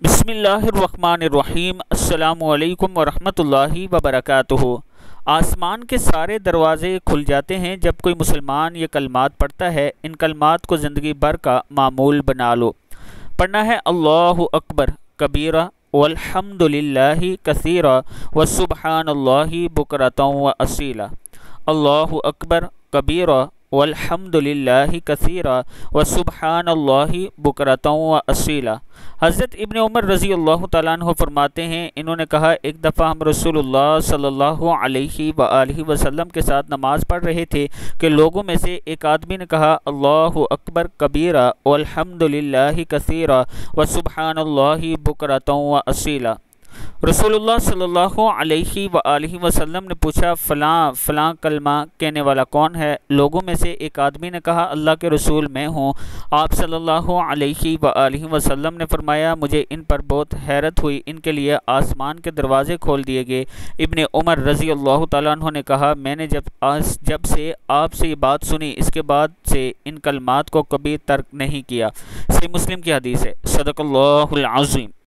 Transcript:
بسم اللہ الرحمن الرحیم۔ السلام علیکم ورحمۃ اللہ وبرکاتہ۔ آسمان کے سارے دروازے کھل جاتے ہیں جب کوئی مسلمان یہ کلمات پڑھتا ہے۔ ان کلمات کو زندگی بھر کا معمول بنا لو۔ پڑھنا ہے اللہ اکبر کبیرہ والحمد للہ کثیرہ وسبحان اللہ بکرۃ واصیلا۔ اللہ اکبر کبیرہ والحمد للہ کثیرہ وسبحان اللہ بکرۃ واصیلا۔ حضرت ابن عمر رضی اللہ تعالیٰ عنہ فرماتے ہیں، انہوں نے کہا ایک دفعہ ہم رسول اللہ صلی اللہ علیہ وآلہ وسلم کے ساتھ نماز پڑھ رہے تھے کہ لوگوں میں سے ایک آدمی نے کہا اللہ اکبر کبیرہ والحمد للہ کثیرہ وسبحان اللہ بکرۃ واصیلا۔ رسول اللہ صلی اللہ علیہ وآلہ وسلم نے پوچھا فلاں فلاں کلمہ کہنے والا کون ہے؟ لوگوں میں سے ایک آدمی نے کہا اللہ کے رسول میں ہوں۔ آپ صلی اللہ علیہ وآلہ وسلم نے فرمایا مجھے ان پر بہت حیرت ہوئی، ان کے لیے آسمان کے دروازے کھول دیے گئے۔ ابن عمر رضی اللہ تعالیٰ عنہ نے کہا میں نے جب سے آپ سے یہ بات سنی اس کے بعد سے ان کلمات کو کبھی ترک نہیں کیا۔ صحیح مسلم کی حدیث ہے۔ صدق اللہ العظیم۔